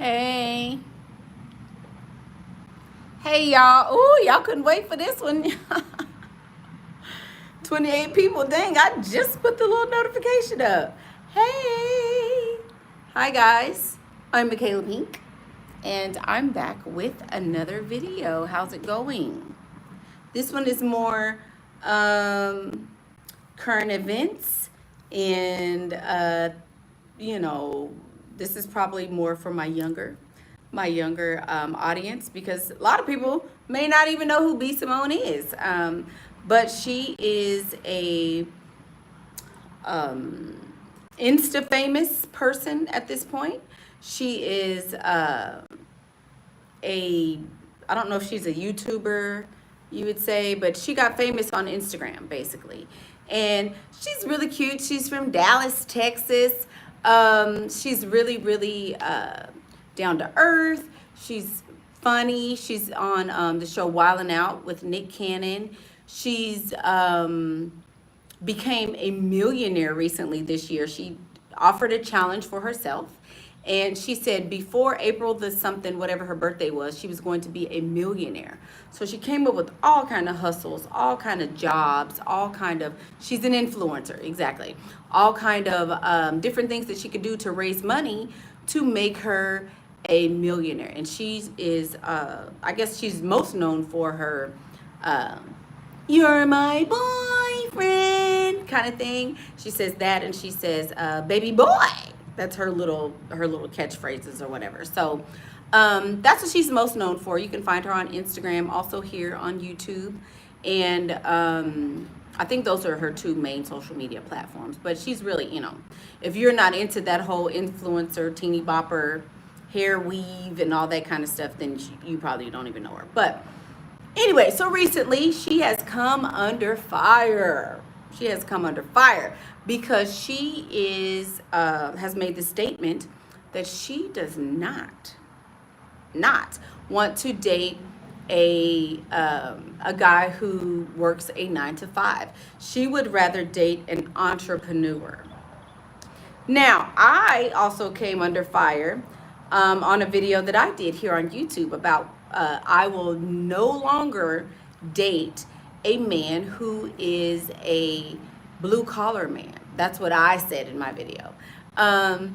Hey. Hey, y'all. Ooh, y'all couldn't wait for this one. 28 people. Dang, I just put the little notification up. Hey. Hi, guys. I'm Michaela Pink, and I'm back with another video. How's it going? This one is more current events, and, this is probably more for my younger audience, because a lot of people may not even know who B.Simone is. But she is a Insta famous person at this point. She is I don't know if she's a YouTuber, you would say, but she got famous on Instagram, basically. And she's really cute. She's from Dallas, Texas. She's really down to earth. She's funny. She's on the show Wildin' Out with Nick Cannon. She's became a millionaire recently this year. She offered a challenge for herself, and she said before April the something, whatever her birthday was, she was going to be a millionaire. So she came up with all kind of hustles, all kind of jobs, all kind of, she's an influencer, exactly, all kind of different things that she could do to raise money to make her a millionaire. And she is, I guess she's most known for her "you're my boyfriend" kind of thing. She says that, and she says "baby boy." That's her little catchphrases or whatever. So that's what she's most known for. You can find her on Instagram, also here on YouTube, and I think those are her two main social media platforms. But she's really, if you're not into that whole influencer, teeny bopper, hair weave, and all that kind of stuff, then you probably don't even know her. But anyway, so recently she has come under fire. She has come under fire because she is has made the statement that she does not want to date a guy who works a 9 to 5. She would rather date an entrepreneur. Now, I also came under fire on a video that I did here on YouTube about I will no longer date a man who is a blue collar man. That's what I said in my video. I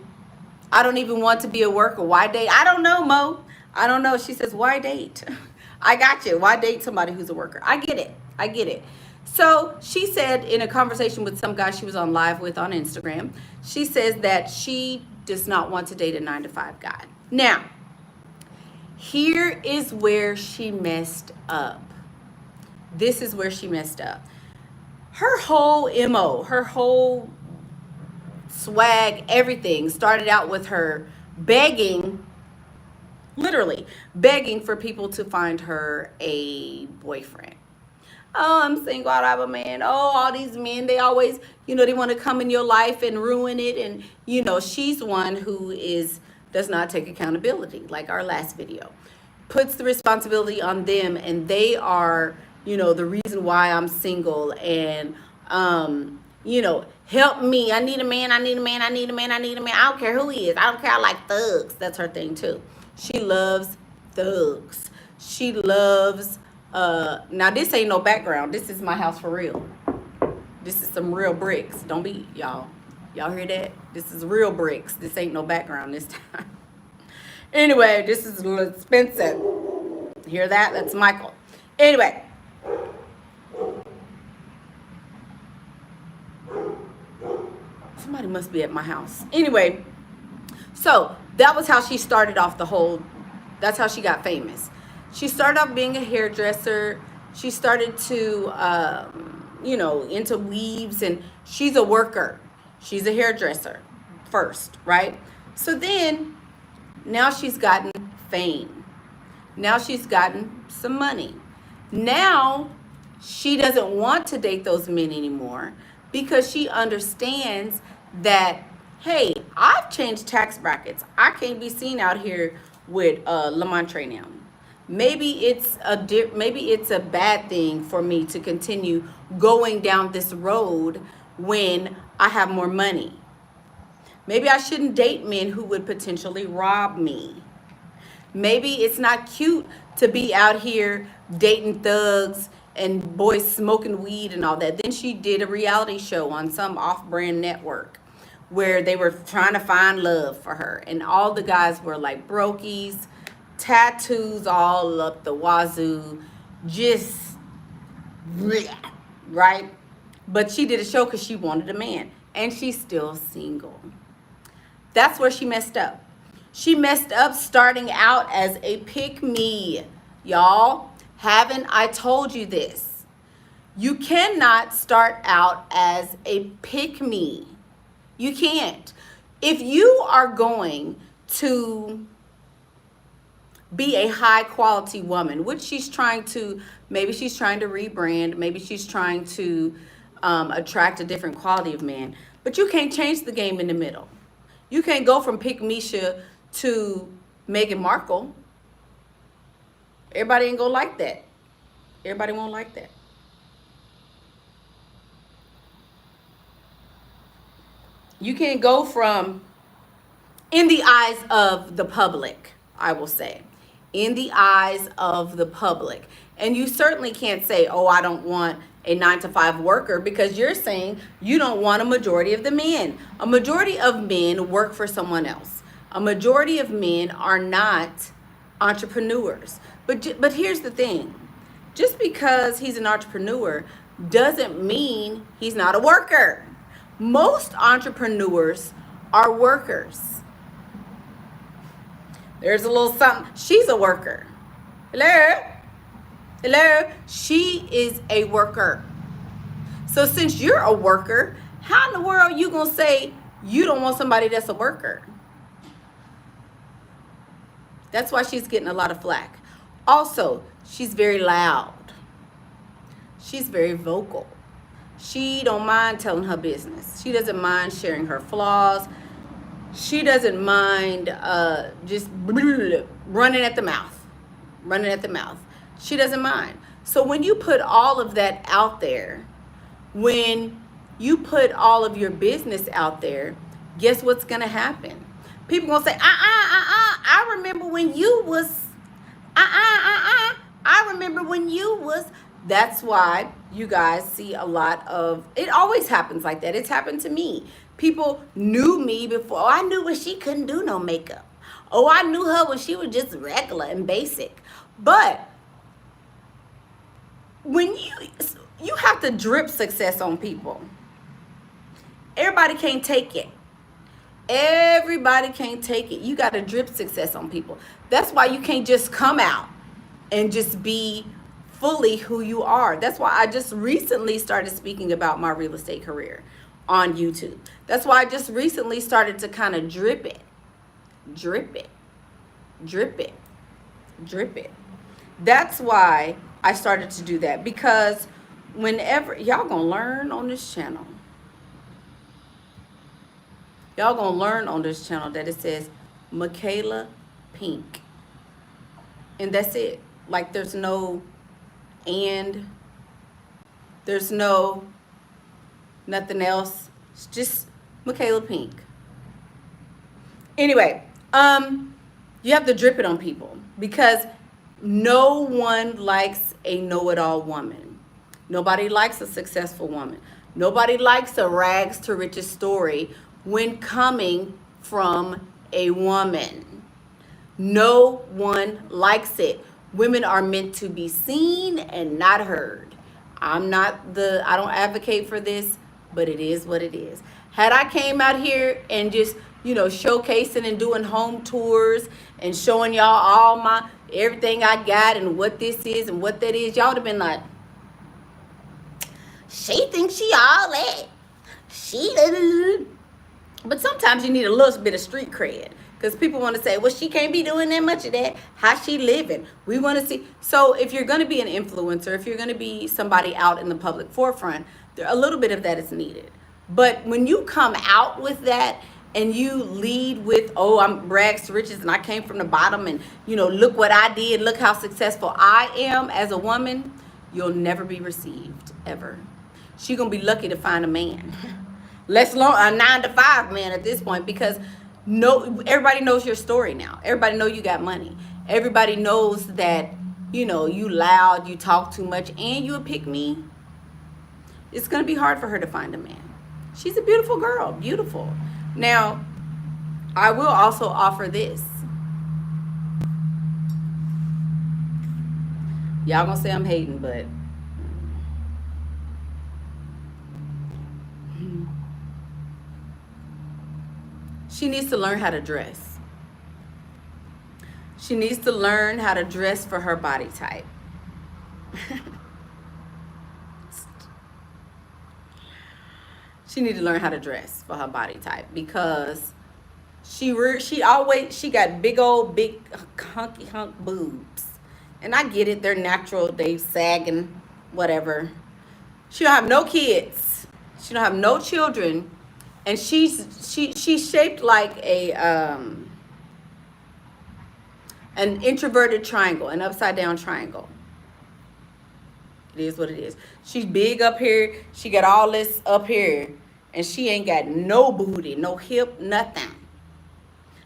don't even want to be a worker. Why date? I don't know, Mo. I don't know. She says, why date? I got you. Why date somebody who's a worker? I get it. So she said in a conversation with some guy she was on live with on Instagram, she says that she does not want to date a 9 to 5 guy. Now, here is where she messed up. This is where she messed up. Her whole MO, her whole swag, everything started out with her begging, literally begging for people to find her a boyfriend. Oh, I'm single, I don't have a man. Oh, all these men, they always, they want to come in your life and ruin it. And, she's one who does not take accountability, like our last video. Puts the responsibility on them, and they are, the reason why I'm single. And, help me. I need a man. I don't care who he is. I don't care. I like thugs. That's her thing, too. She loves thugs. She loves, now this ain't no background. This is my house for real. This is some real bricks. Don't be, y'all hear that? This is real bricks. This ain't no background this time. Anyway, this is a little expensive. Hear that? That's Michael. Anyway. Somebody must be at my house. Anyway, so that was how she started off that's how she got famous. She started off being a hairdresser. She started to, into weaves, and she's a worker. She's a hairdresser first, right? So then, now she's gotten fame. Now she's gotten some money. Now she doesn't want to date those men anymore because she understands that, hey, I've changed tax brackets. I can't be seen out here with Lamontre now. Maybe it's a bad thing for me to continue going down this road when I have more money. Maybe I shouldn't date men who would potentially rob me. Maybe it's not cute to be out here dating thugs and boys smoking weed and all that. Then she did a reality show on some off-brand network where they were trying to find love for her, and all the guys were like brokies, tattoos all up the wazoo, just bleh, right? But she did a show because she wanted a man, and she's still single. That's where she messed up. She messed up starting out as a pick-me. Y'all, haven't I told you this? You cannot start out as a pick-me. You can't. If you are going to be a high quality woman, which she's trying to, maybe she's trying to rebrand, maybe she's trying to attract a different quality of man, but you can't change the game in the middle. You can't go from Pick Misha to Meghan Markle. Everybody ain't gonna like that. Everybody won't like that. You can't go from, in the eyes of the public, I will say, in the eyes of the public. And you certainly can't say, oh, I don't want a 9-to-5 worker, because you're saying you don't want a majority of the men. A majority of men work for someone else. A majority of men are not entrepreneurs. But here's the thing. Just because he's an entrepreneur doesn't mean he's not a worker. Most entrepreneurs are workers. There's a little something. She's a worker. Hello? Hello? She is a worker. So since you're a worker, how in the world are you going to say you don't want somebody that's a worker? That's why she's getting a lot of flack. Also, she's very loud. She's very vocal. She don't mind telling her business. She doesn't mind sharing her flaws. She doesn't mind just running at the mouth. Running at the mouth. She doesn't mind. So when you put all of that out there, when you put all of your business out there, guess what's going to happen? People going to say, I remember when you was, I remember when you was. That's why you guys see a lot of, it always happens like that. It's happened to me. People knew me before. Oh, I knew when she couldn't do no makeup. Oh, I knew her when she was just regular and basic. But when you have to drip success on people. Everybody can't take it. Everybody can't take it. You got to drip success on people. That's why you can't just come out and just be fully who you are. That's why I just recently started speaking about my real estate career on YouTube. That's why I just recently started to kind of drip it, drip it, drip it, drip it. That's why I started to do that, because whenever y'all gonna learn on this channel, y'all gonna learn on this channel that it says Michaela Pink, and that's it. Like there's no and, there's no nothing else. It's just Michaela Pink. Anyway, you have to drip it on people, because no one likes a know-it-all woman. Nobody likes a successful woman. Nobody likes a rags to riches story when coming from a woman. No one likes it. Women are meant to be seen and not heard. I don't advocate for this, but it is what it is. Had I came out here and just, showcasing and doing home tours and showing y'all all my everything I got and what this is and what that is, y'all would have been like, she thinks she all that. But sometimes you need a little bit of street cred, because people want to say, well, she can't be doing that much of that. How's she living? We want to see. So if you're going to be an influencer, if you're going to be somebody out in the public forefront, a little bit of that is needed. But when you come out with that and you lead with, oh, I'm rags to riches and I came from the bottom and, look what I did. Look how successful I am as a woman. You'll never be received, ever. She's going to be lucky to find a man. Less long, a 9-to-5 man at this point, because everybody knows your story now. Everybody know you got money. everybody knows that, you know, you loud, you talk too much, and you a pick me, it's going to be hard for her to find a man. She's a beautiful girl, beautiful. Now, I will also offer this. Y'all gonna say I'm hating, but she needs to learn how to dress. She needs to learn how to dress for her body type. She need to learn how to dress for her body type, because she got big hunky hunk boobs. And I get it, they're natural, they sagging, whatever. She don't have no kids. She don't have no children. And she's shaped like an introverted triangle, an upside down triangle. It is what it is. She's big up here. She got all this up here. And she ain't got no booty, no hip, nothing.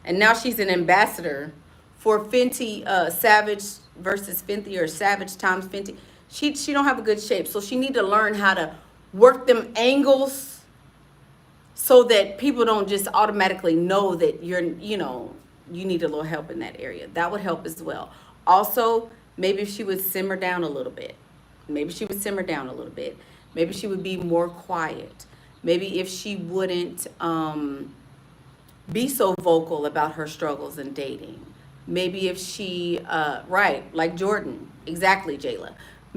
And now she's an ambassador for Fenty, Savage versus Fenty, or Savage times Fenty. She don't have a good shape. So she need to learn how to work them angles so that people don't just automatically know that you're, you know, you need a little help in that area. That would help as well. Also, maybe if she would simmer down a little bit. Maybe she would simmer down a little bit. Maybe she would be more quiet. Maybe if she wouldn't be so vocal about her struggles in dating. Maybe if she, right, like Jordan. Exactly, Jayla.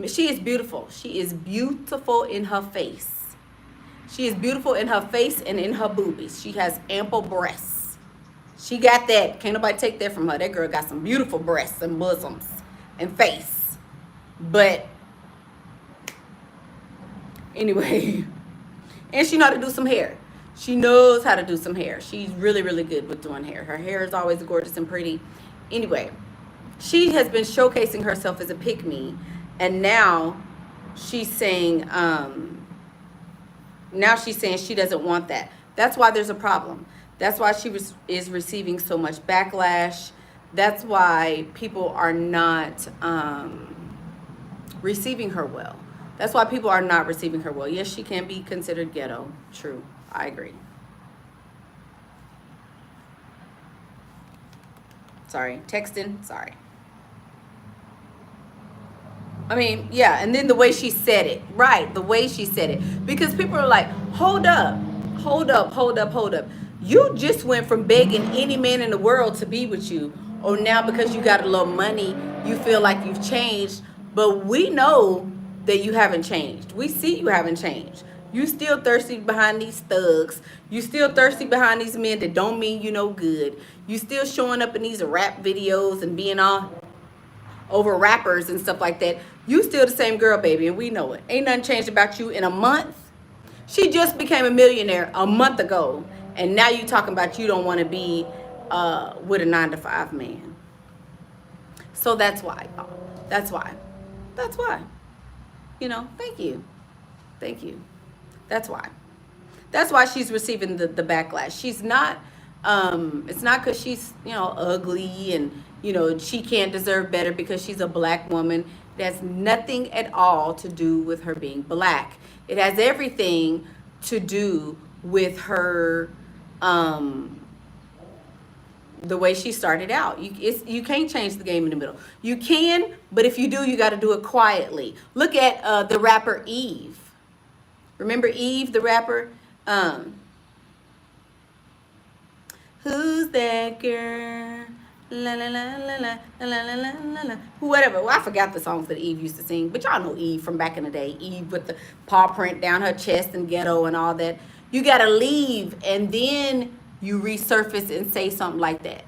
She is beautiful. She is beautiful in her face. She is beautiful in her face and in her boobies. She has ample breasts. She got that. Can't nobody take that from her. That girl got some beautiful breasts and bosoms and face. But anyway, and she know how to do some hair. She knows how to do some hair. She's really, really good with doing hair. Her hair is always gorgeous and pretty. Anyway, she has been showcasing herself as a pick-me, and now she's saying, she doesn't want that. That's why there's a problem. That's why she is receiving so much backlash. That's why people are not receiving her well. That's why people are not receiving her well. Yes, she can be considered ghetto. True. I agree. Sorry. Texting. Sorry. I mean, yeah. And then the way she said it. Right. The way she said it. Because people are like, hold up. Hold up. Hold up. Hold up. You just went from begging any man in the world to be with you. Or now because you got a little money, you feel like you've changed. But we know that you haven't changed. We see you haven't changed. You still thirsty behind these thugs. You still thirsty behind these men that don't mean you no good. You still showing up in these rap videos and being all over rappers and stuff like that. You still the same girl, baby, and we know it. Ain't nothing changed about you in a month. She just became a millionaire a month ago, and now you talking about you don't want to be with a 9-to-5 man. So that's why, y'all. That's why. That's why. You know, thank you. Thank you. That's why. That's why she's receiving the backlash. She's not, it's not because she's, you know, ugly and, you know, she can't deserve better because she's a black woman. It has nothing at all to do with her being black. It has everything to do with her, the way she started out. You can't change the game in the middle. You can, but if you do, you got to do it quietly. Look at the rapper Eve. Remember Eve, the rapper? Who's that girl? La la la la la la la la la la. Whatever. Well, I forgot the songs that Eve used to sing, but y'all know Eve from back in the day. Eve with the paw print down her chest and ghetto and all that. You gotta leave and then you resurface and say something like that.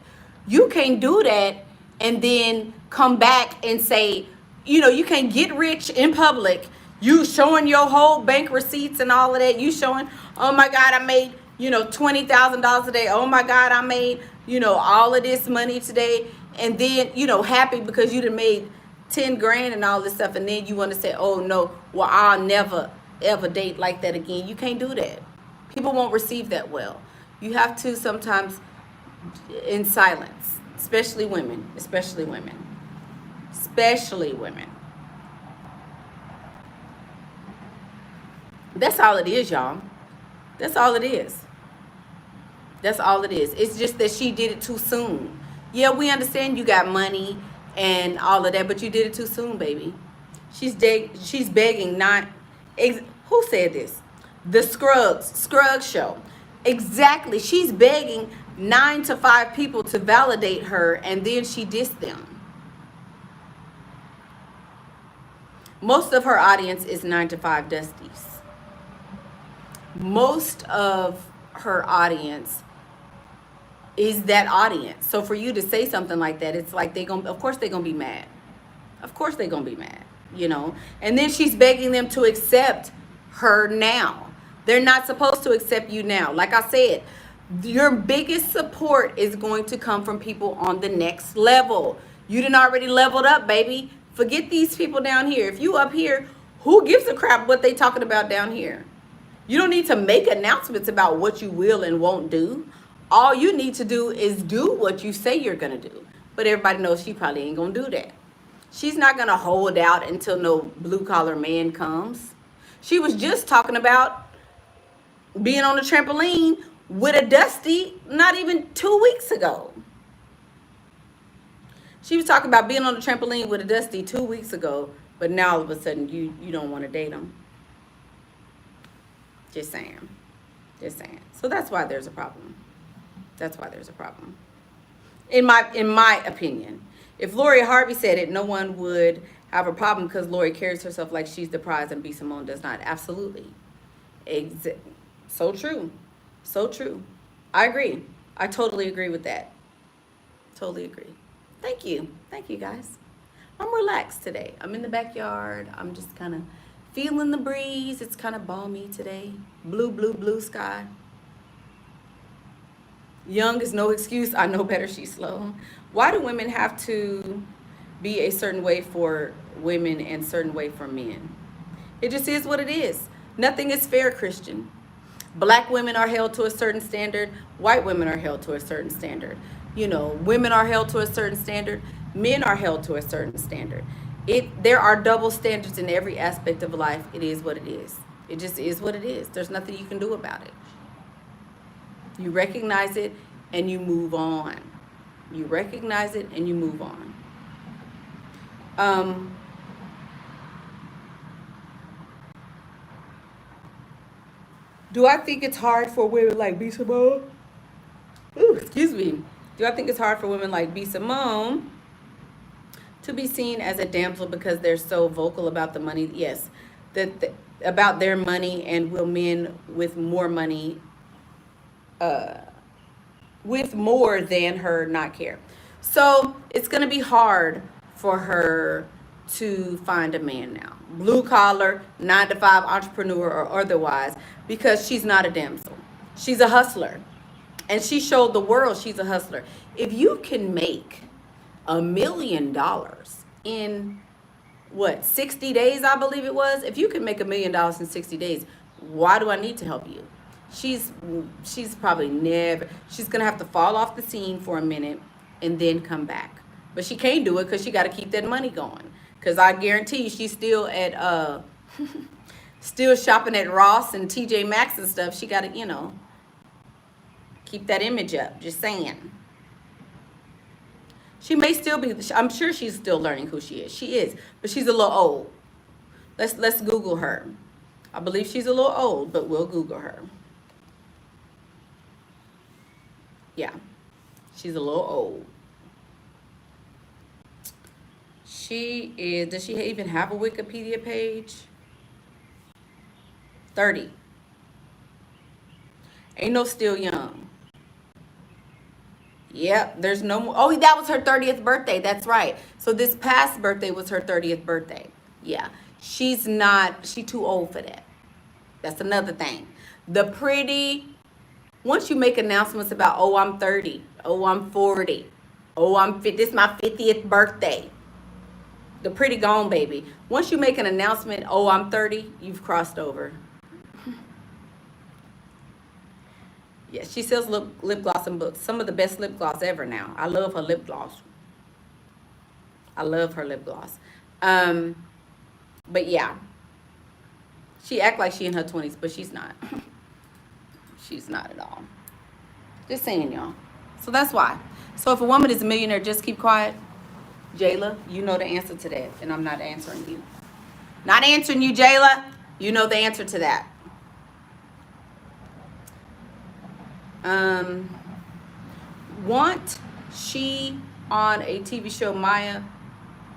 You can't do that and then come back and say, you know, you can't get rich in public. You showing your whole bank receipts and all of that. You showing, oh my God, I made, you know, $20,000 a day. Oh my God, I made, you know, all of this money today. And then, you know, happy because you done made 10 grand and all this stuff. And then you want to say, oh no, well, I'll never ever date like that again. You can't do that. People won't receive that well. You have to sometimes in silence. Especially women. Especially women. Especially women. That's all it is, y'all. That's all it is. That's all it is. It's just that she did it too soon. Yeah, we understand you got money and all of that, but you did it too soon, baby. She's begging not. Who said this? The Scruggs show. Exactly. She's begging 9 to 5 people to validate her, and then she dissed them. Most of her audience is 9 to 5 dusties. Most of her audience is that audience. So for you to say something like that, it's like of course they're gonna be mad. Of course they're gonna be mad, you know. And then she's begging them to accept her now. They're not supposed to accept you now. Like I said, your biggest support is going to come from people on the next level. You done already leveled up, baby. Forget these people down here. If you up here, who gives a crap what they talking about down here? You don't need to make announcements about what you will and won't do. All you need to do is do what you say you're going to do. But everybody knows she probably ain't going to do that. She's not going to hold out until no blue-collar man comes. She was just talking about being on the trampoline with a dusty not even 2 weeks ago. She was talking about being on the trampoline with a dusty 2 weeks ago, but now all of a sudden you don't want to date him. Just saying. Just saying. So that's why there's a problem. That's why there's a problem. In my opinion. If Lori Harvey said it, no one would have a problem because Lori carries herself like she's the prize and B.Simone does not. Absolutely. So true. So true. I agree. I totally agree with that. Totally agree. Thank you. Thank you, guys. I'm relaxed today. I'm in the backyard. I'm just kind of feeling the breeze. It's kind of balmy today. Blue sky. Young is no excuse. I know better. She's slow. Why do women have to be a certain way for women and certain way for men? It just is what it is. Nothing is fair, Christian. Black women are held to a certain standard. White women are held to a certain standard. You know, women are held to a certain standard. Men are held to a certain standard. There are double standards in every aspect of life. It is what it is. It just is what it is. There's nothing you can do about it. You recognize it and you move on. You recognize it and you move on. Do I think it's hard for women like B.Simone? Excuse me. Do I think it's hard for women like B.Simone to be seen as a damsel because they're so vocal about the money? Yes, about their money, and will men with more money with more than her not care? So it's going to be hard for her to find a man now, blue collar, 9 to 5 entrepreneur or otherwise, because she's not a damsel. She's a hustler, and she showed the world she's a hustler. If you can make $1 million in 60 days, I believe it was. If you can make $1 million in 60 days, why do I need to help you? She's probably never, she's gonna have to fall off the scene for a minute and then come back. But she can't do it because she got to keep that money going. Because I guarantee you, she's still at still shopping at Ross and TJ Maxx and stuff. She got to, keep that image up. Just saying. She may still be, I'm sure she's still learning who she is. She is, but she's a little old. Let's Google her. I believe she's a little old, but we'll Google her. Yeah, she's a little old. She is, does she even have a Wikipedia page? 30. Ain't no still young. Yep, there's no more. Oh, that was her 30th birthday. That's right. So this past birthday was her 30th birthday. Yeah, she's too old for that. That's another thing. Once you make announcements about, oh, I'm 30, oh, I'm 40, oh, I'm 50, this is my 50th birthday. The pretty gone, baby. Once you make an announcement, oh, I'm 30, you've crossed over. Yeah, she sells lip gloss and books. Some of the best lip gloss ever now. I love her lip gloss. I love her lip gloss. Um, but yeah, she act like she in her 20s, but she's not. She's not at all. Just saying, y'all. So that's why. So if a woman is a millionaire, just keep quiet. Jayla, you know the answer to that, and I'm not answering you. Not answering you, Jayla. You know the answer to that. Want she on a TV show, Maya?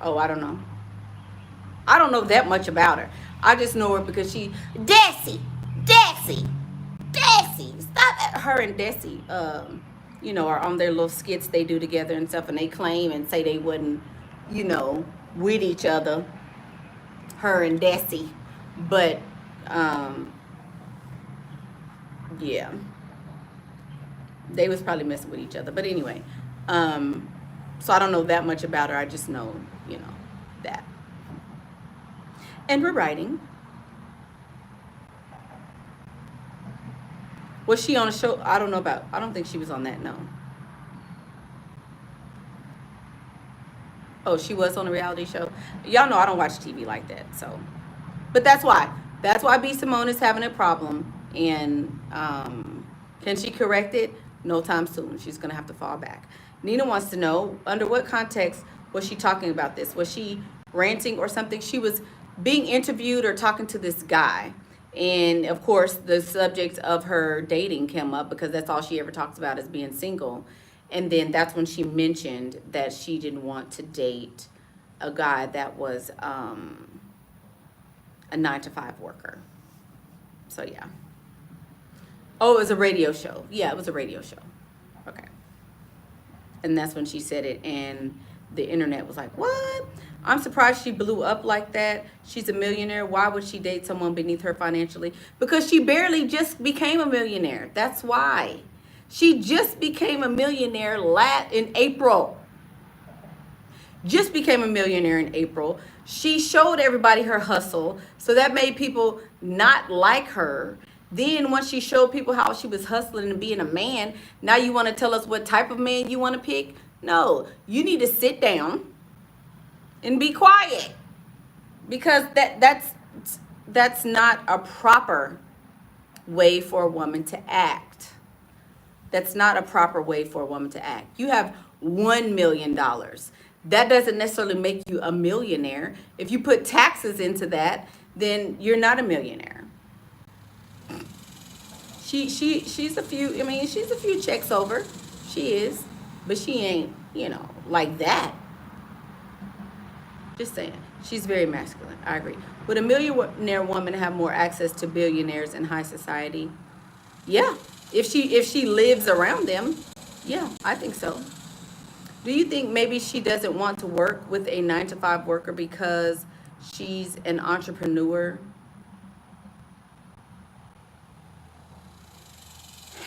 Oh, I don't know. I don't know that much about her. I just know her because she Desi. Stop it. Her and Desi, are on their little skits they do together and stuff, and they claim and say they wouldn't, with each other. Her and Desi, but yeah, they was probably messing with each other. But anyway, so I don't know that much about her. I just know, that. And we're writing. Was she on a show? I don't know about. I don't think she was on that. No. Oh, she was on a reality show. Y'all know I don't watch TV like that. So, but that's why. That's why B.Simone is having a problem. And can she correct it? No time soon. She's gonna have to fall back. Nina wants to know, under what context was she talking about this? Was she ranting or something? She was being interviewed or talking to this guy. And of course, the subject of her dating came up because that's all she ever talks about is being single. And then that's when she mentioned that she didn't want to date a guy that was a 9-to-5 worker. So yeah. Oh, it was a radio show. Yeah, it was a radio show. Okay. And that's when she said it, and the internet was like, what? I'm surprised she blew up like that. She's a millionaire. Why would she date someone beneath her financially? Because she barely just became a millionaire. That's why. She just became a millionaire in April. Just became a millionaire in April. She showed everybody her hustle, so that made people not like her. Then once she showed people how she was hustling and being a man, now you want to tell us what type of man you want to pick? No, you need to sit down and be quiet, because that's not a proper way for a woman to act. That's not a proper way for a woman to act. You have $1 million. That doesn't necessarily make you a millionaire. If you put taxes into that, then you're not a millionaire. She's a few, she's a few checks over. She is, but she ain't, like that. Just saying. She's very masculine. I agree. Would a millionaire woman have more access to billionaires in high society? Yeah. If she lives around them, yeah, I think so. Do you think maybe she doesn't want to work with a 9-to-5 worker because she's an entrepreneur?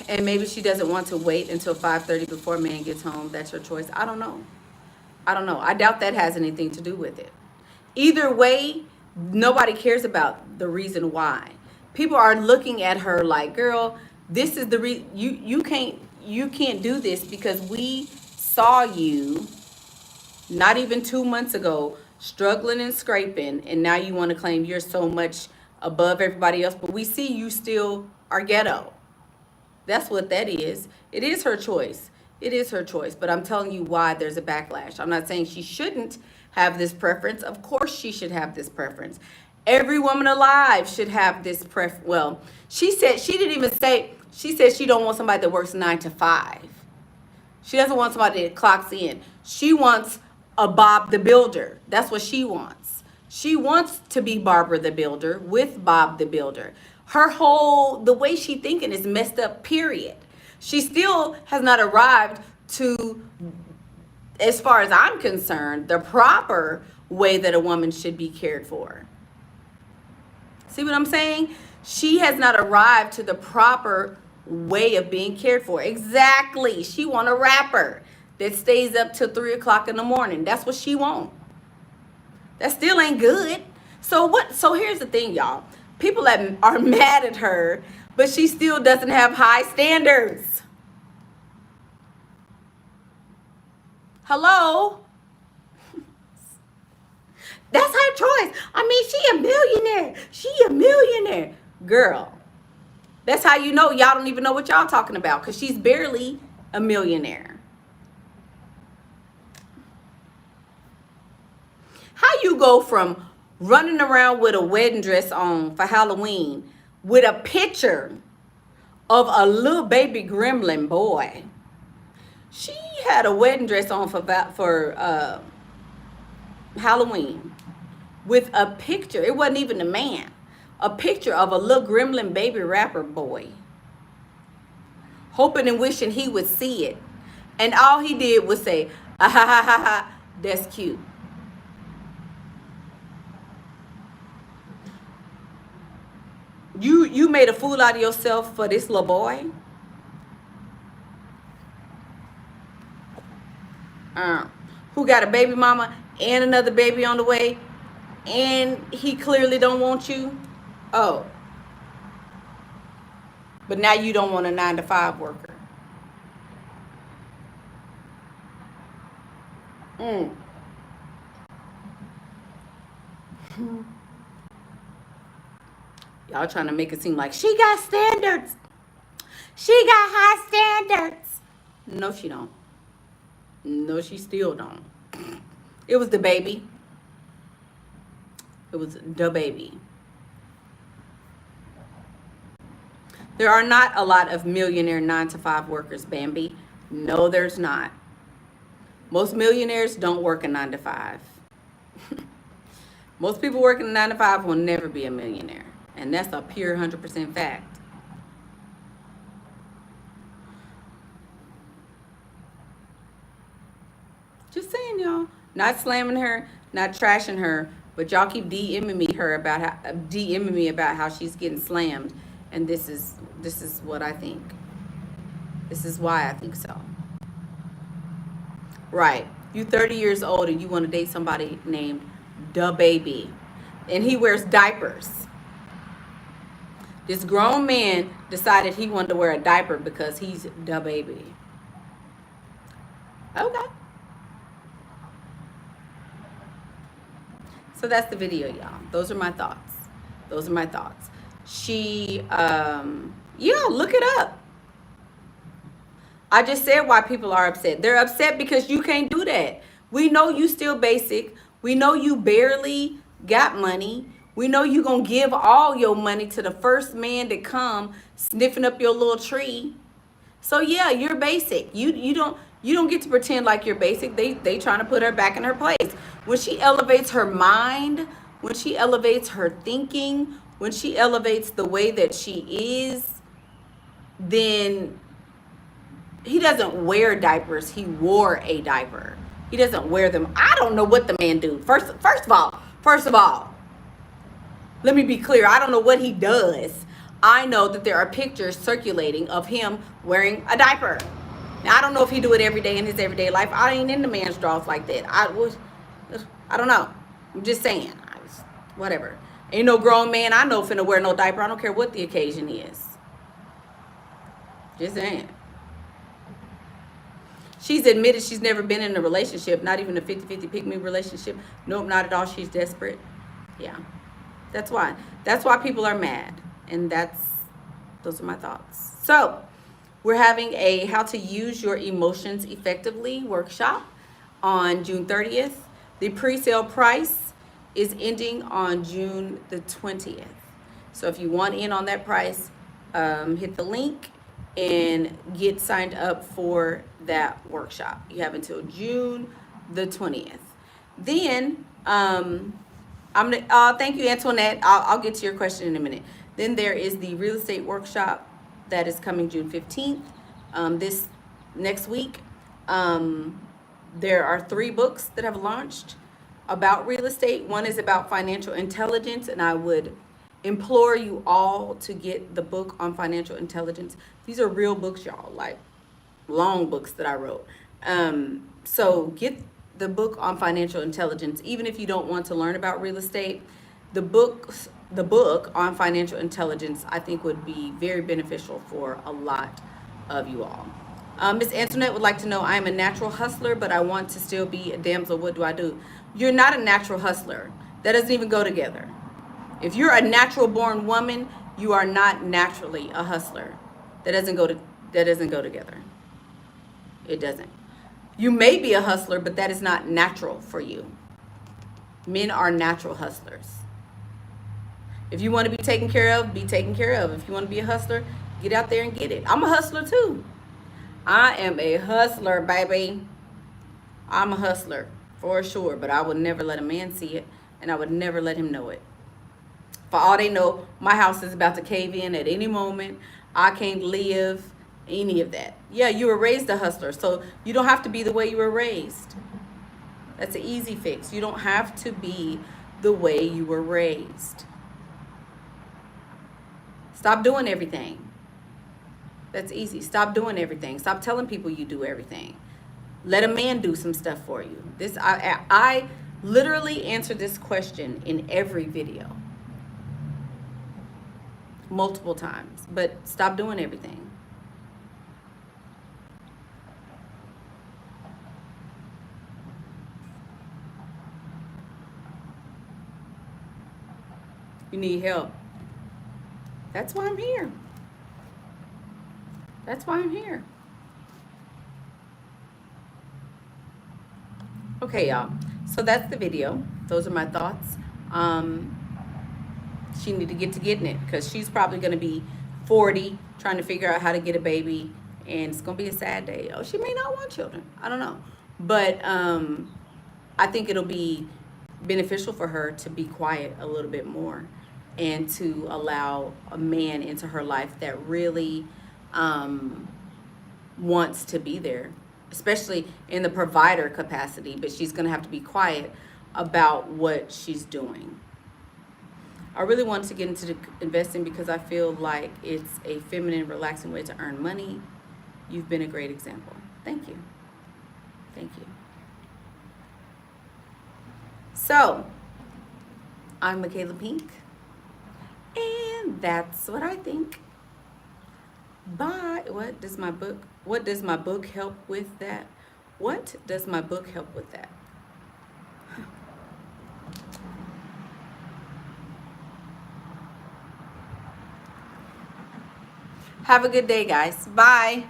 And maybe she doesn't want to wait until 5:30 before a man gets home. That's her choice. I don't know. I doubt that has anything to do with it. Either way, nobody cares about the reason why. People are looking at her like, girl, this is the reason you can't do this because we saw you not even 2 months ago struggling and scraping, and now you want to claim you're so much above everybody else, but we see you still are ghetto. That's what that is. It is her choice. It is her choice, but I'm telling you why there's a backlash. I'm not saying she shouldn't have this preference. Of course she should have this preference. Every woman alive should have this well, she said she said she don't want somebody that works 9 to 5. She doesn't want somebody that clocks in. She wants a Bob the Builder. That's what she wants. She wants to be Barbara the Builder with Bob the Builder. The way she thinking is messed up, period. She still has not arrived to, as far as I'm concerned, the proper way that a woman should be cared for. See what I'm saying? She has not arrived to the proper way of being cared for. Exactly. She want a rapper that stays up till 3 o'clock in the morning. That's what she want. That still ain't good. So here's the thing, y'all. People that are mad at her but she still doesn't have high standards. Hello? That's her choice. I mean, she a millionaire. She a millionaire. Girl, that's how you know y'all don't even know what y'all talking about, because she's barely a millionaire. How you go from running around with a wedding dress on for Halloween with a picture of a little baby gremlin boy? She had a wedding dress on for Halloween with a picture. It wasn't even a man. A picture of a little gremlin baby rapper boy. Hoping and wishing he would see it. And all he did was say, ah, ha, ha, ha, ha, that's cute. You made a fool out of yourself for this little boy? Who got a baby mama and another baby on the way, and he clearly don't want you? Oh. But now you don't want a 9-to-5 worker. Y'all trying to make it seem like she got standards. She got high standards. No, she don't. No, she still don't. It was the baby. It was the baby. There are not a lot of millionaire 9-to-5 workers, Bambi. No, there's not. Most millionaires don't work a 9-to-5. Most people working a 9-to-5 will never be a millionaire. And that's a pure 100% fact. Just saying, y'all. Not slamming her, not trashing her, but y'all keep DMing me about how she's getting slammed, and this is what I think. This is why I think so. Right. You 30 years old and you want to date somebody named Da Baby, and he wears diapers. This grown man decided he wanted to wear a diaper because he's Da Baby. Okay. So that's the video, y'all. Those are my thoughts. Those are my thoughts. She, yeah, look it up. I just said why people are upset. They're upset because you can't do that. We know you still basic. We know you barely got money. We know you gonna give all your money to the first man that come sniffing up your little tree. So yeah, you're basic. You don't get to pretend like you're basic. They trying to put her back in her place. When she elevates her mind, when she elevates her thinking, when she elevates the way that she is, then he doesn't wear diapers. He wore a diaper. He doesn't wear them. I don't know what the man do. First of all, let me be clear. I don't know what he does. I know that there are pictures circulating of him wearing a diaper. Now, I don't know if he do it every day in his everyday life. I ain't in the man's drawers like that. I don't know. I'm just saying. Whatever. Ain't no grown man I know finna wear no diaper. I don't care what the occasion is. Just saying. She's admitted she's never been in a relationship, not even a 50-50 pick-me relationship. Nope, not at all. She's desperate. Yeah. That's why. That's why people are mad. And those are my thoughts. So, we're having a How to Use Your Emotions Effectively workshop on June 30th. The pre-sale price is ending on June the 20th. So if you want in on that price, hit the link and get signed up for that workshop. You have until June the 20th. Then, thank you, Antoinette. I'll get to your question in a minute. Then there is the real estate workshop that is coming June 15th. This next week, there are 3 books that have launched about real estate. One is about financial intelligence, and I would implore you all to get the book on financial intelligence. These are real books, y'all, like long books that I wrote. So get the book on financial intelligence, even if you don't want to learn about real estate. the book on financial intelligence, I think would be very beneficial for a lot of you all. Miss Antoinette would like to know, I am a natural hustler, but I want to still be a damsel. What do I do? You're not a natural hustler. That doesn't even go together. If you're a natural born woman, you are not naturally a hustler. That doesn't go together. It doesn't. You may be a hustler, but that is not natural for you. Men are natural hustlers. If you want to be taken care of, be taken care of. If you want to be a hustler, get out there and get it. I'm a hustler too. I am a hustler, baby. I'm a hustler for sure, but I would never let a man see it, and I would never let him know it. For all they know, my house is about to cave in at any moment. I can't live, any of that. Yeah, you were raised a hustler, so you don't have to be the way you were raised. That's an easy fix. You don't have to be the way you were raised. Stop doing everything. That's easy. Stop doing everything. Stop telling people you do everything. Let a man do some stuff for you. I literally answer this question in every video. Multiple times. But stop doing everything. You need help. That's why I'm here. That's why I'm here. Okay, y'all. So that's the video. Those are my thoughts. She need to get to getting it, because she's probably going to be 40 trying to figure out how to get a baby, and it's going to be a sad day. Oh, she may not want children. I don't know. But I think it'll be beneficial for her to be quiet a little bit more and to allow a man into her life that really wants to be there, especially in the provider capacity. But she's going to have to be quiet about what she's doing. I really wanted to get into investing because I feel like it's a feminine, relaxing way to earn money. You've been a great example. Thank you. Thank you. So, I'm Michaela Pink, and that's what I think. Bye. What does my book help with that? What does my book help with that? Have a good day, guys. Bye.